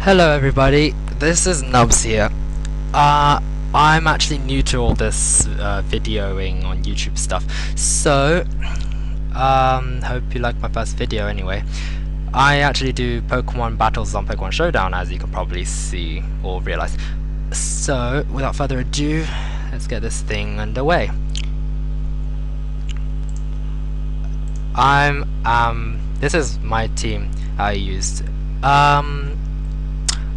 Hello everybody, this is Nubs here. I'm actually new to all this videoing on YouTube stuff, so hope you like my first video anyway. I actually do Pokemon battles on Pokemon Showdown, as you can probably see or realize. So without further ado, let's get this thing underway. This is my team I used.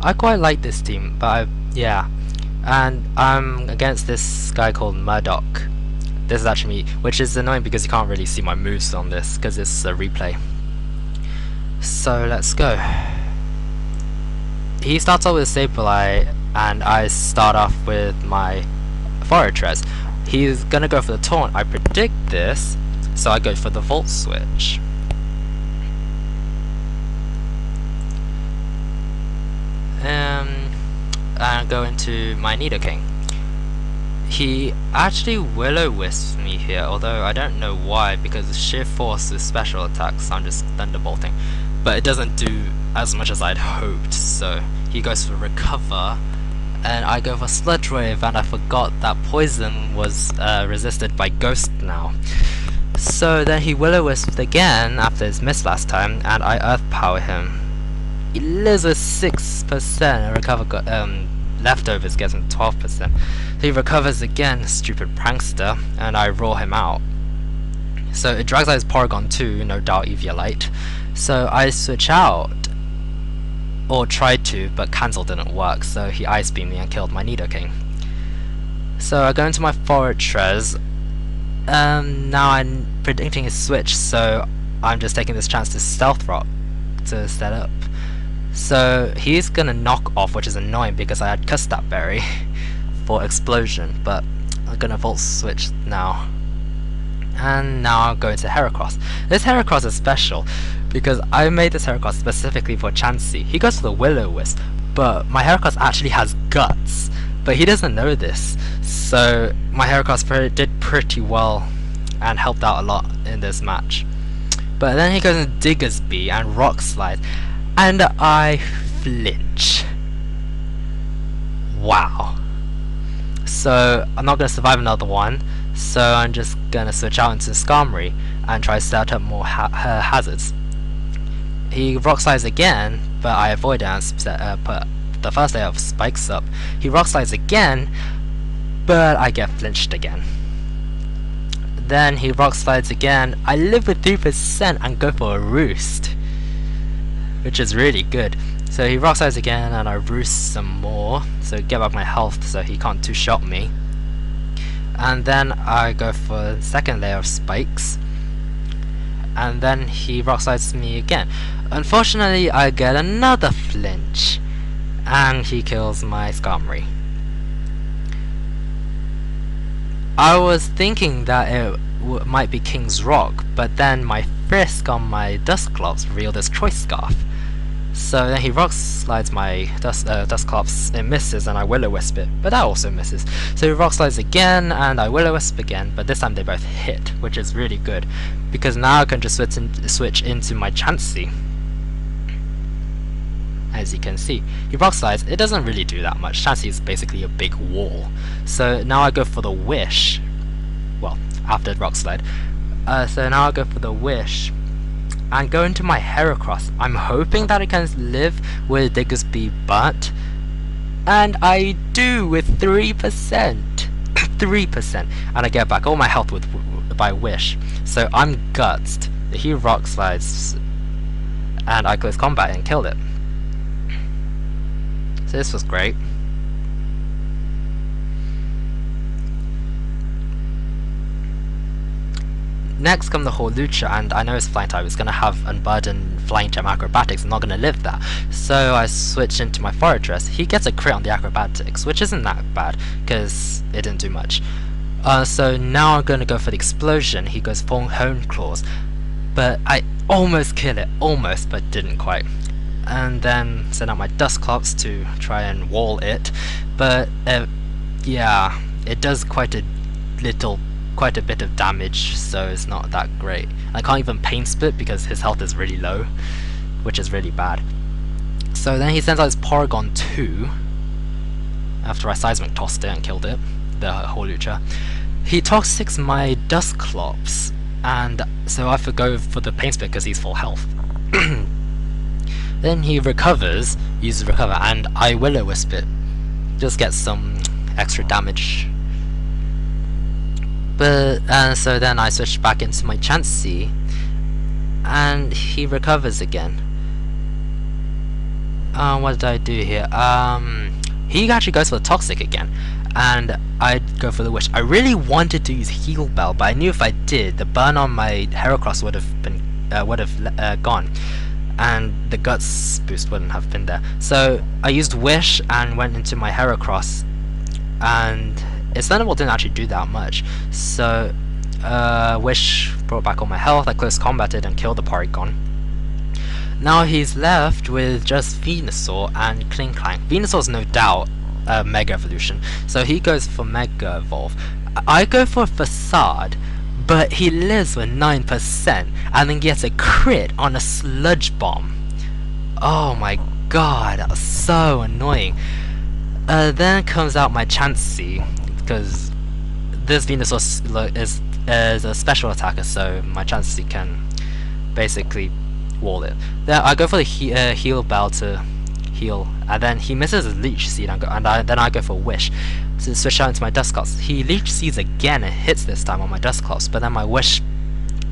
I quite like this team, but yeah, and I'm against this guy called Murdoch. This is actually me, which is annoying because you can't really see my moves on this because it's a replay. So let's go. He starts off with Sableye, and I start off with my Fortress. He's gonna go for the taunt. I predict this, so I go for the Volt Switch. And go into my Nidoking. He actually Will-O-Wisps me here, although I don't know why, because sheer force is special attacks, so I'm just thunderbolting. But it doesn't do as much as I'd hoped, so he goes for Recover, and I go for Sludge Wave, and I forgot that Poison was resisted by Ghost now. So then he Will-O-Wisps again after his miss last time, and I Earth Power him. He lives with 6%, and recover leftovers gets him 12%. He recovers again, stupid prankster, and I roll him out. So it drags out his Porygon too, no doubt Eviolite. So I switch out, or tried to, but cancel didn't work, so he Ice Beamed me and killed my Nidoking. So I go into my Fortress. Now I'm predicting his switch, so I'm just taking this chance to Stealth Rock to set up. So he's gonna knock off, which is annoying because I had Custap Berry for Explosion, but I'm gonna Volt Switch now. And now I'll go into Heracross. This Heracross is special because I made this Heracross specifically for Chansey. He goes for the Will-O-Wisp, but my Heracross actually has guts, but he doesn't know this. So my Heracross did pretty well and helped out a lot in this match. But then he goes into Diggersby and Rock Slide, and I flinch. Wow. So I'm not going to survive another one, so I'm just going to switch out into Skarmory and try to set up more hazards. He Rock Slides again, but I avoid it and put the first layer of spikes up. He Rock Slides again, but I get flinched again. Then he Rock Slides again. I live with 3% and go for a Roost, which is really good. So he Rock Slides again, and I Roost some more, so get back my health so he can't two-shot me. And then I go for second layer of spikes, and then he Rock Slides me again. Unfortunately, I get another flinch, and he kills my Skarmory. I was thinking that it might be King's Rock, but then my Frisk on my Dusclops revealed his Choice Scarf. So then he Rock Slides my Dusclops, it misses, and I Will-O-Wisp it, but that also misses. So he Rock Slides again, and I Will-O-Wisp again, but this time they both hit, which is really good, because now I can just switch into my Chansey. As you can see, he Rock Slides, it doesn't really do that much. Chansey is basically a big wall. So now I go for the Wish, well, after Rock Slide. So now I go for the Wish, and go into my Heracross. I'm hoping that it can live with Diggersby, but... and I do with 3%! 3%! And I get back all my health by Wish. So I'm gutsed. He Rock Slides, and I close combat and killed it. So this was great. Next come the Hawlucha, and I know it's flying type, it's going to have Unburden, Flying Gem, Acrobatics. I'm not going to live that. So I switch into my Fortress. He gets a crit on the Acrobatics, which isn't that bad, because it didn't do much. So now I'm going to go for the Explosion. He goes for Hone Claws, but I almost kill it, almost, but didn't quite. And then send out my Dusclops to try and wall it, but yeah, it does quite a bit of damage, so it's not that great. I can't even Pain Split because his health is really low, which is really bad. So then he sends out his Porygon 2 after I seismic tossed it and killed it, the Hawlucha. He toxics my Dusclops, and so I have to go for the Pain Spit because he's full health. Then he recovers, uses recover, and I Will-O-Wisp it. Just get some extra damage. But so then I switch back into my Chansey, and he recovers again. What did I do here? He actually goes for the Toxic again, and I'd go for the Wish. I really wanted to use Heal Bell, but I knew if I did, the burn on my Heracross would have gone, and the Guts boost wouldn't have been there. So I used Wish and went into my Heracross, and its Thunderbolt didn't actually do that much. So Wish brought back all my health. I close combated and killed the Porygon. Now he's left with just Venusaur and Klinklang. Venusaur's no doubt a Mega Evolution, so he goes for Mega Evolve. I go for Facade, but he lives with 9% and then gets a crit on a Sludge Bomb. Oh my god, that was so annoying. Then comes out my Chansey, because this Venusaur is a special attacker, so my Chansey can basically wall it. Then I go for the Heal Bell to heal, and then he misses his Leech Seed, then I go for Wish to switch out into my Dusclops. He Leech Seeds again and hits this time on my Dusclops, but then my Wish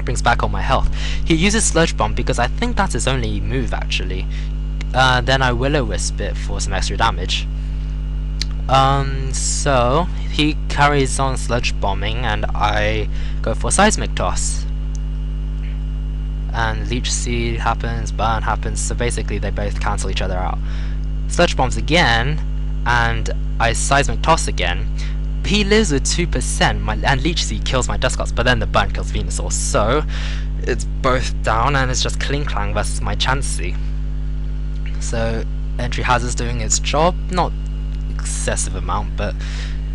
brings back all my health. He uses Sludge Bomb because I think that's his only move actually. Then I Will-O-Wisp it for some extra damage. So he carries on Sludge Bombing, and I go for Seismic Toss. And Leech Seed happens, Burn happens, so basically they both cancel each other out. Sludge Bombs again, and I Seismic Toss again. He lives with 2%, and Leech Seed kills my Dusclops, but then the Burn kills Venusaur, so it's both down, and it's just Klinklang versus my Chansey. So Entry Hazard's doing its job, not excessive amount, but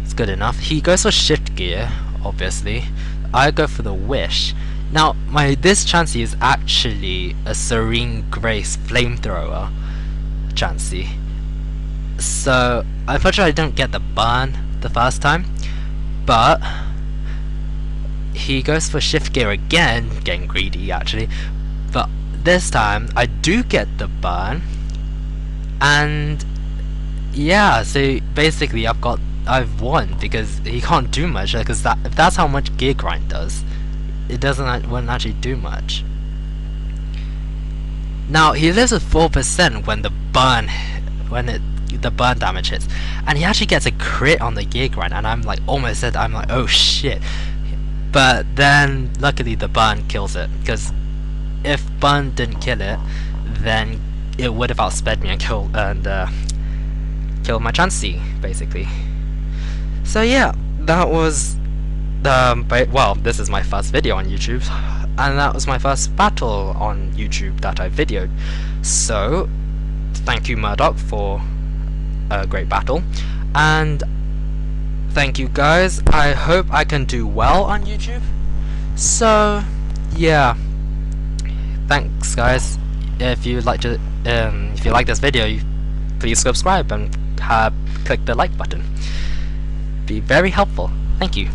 it's good enough. He goes for Shift Gear, obviously. I go for the Wish. Now, this Chansey is actually a Serene Grace Flamethrower Chansey. So, unfortunately I don't get the burn the first time, but he goes for Shift Gear again, getting greedy actually, but this time I do get the burn, and yeah, so basically I've won because he can't do much, because if that's how much Gear Grind does, it wouldn't actually do much. Now he lives with 4% when the burn damage hits, and he actually gets a crit on the Gear Grind, and I'm like almost dead. I'm like, oh shit, but then luckily the burn kills it, because if burn didn't kill it, then it would have outsped me and killed my Chansey basically. So yeah, that was well, this is my first video on YouTube, and that was my first battle on YouTube that I videoed. So thank you Murdoch for a great battle, and thank you guys. I hope I can do well on YouTube. So yeah, thanks guys. If you like this video, please subscribe and click the like button. Be very helpful. Thank you.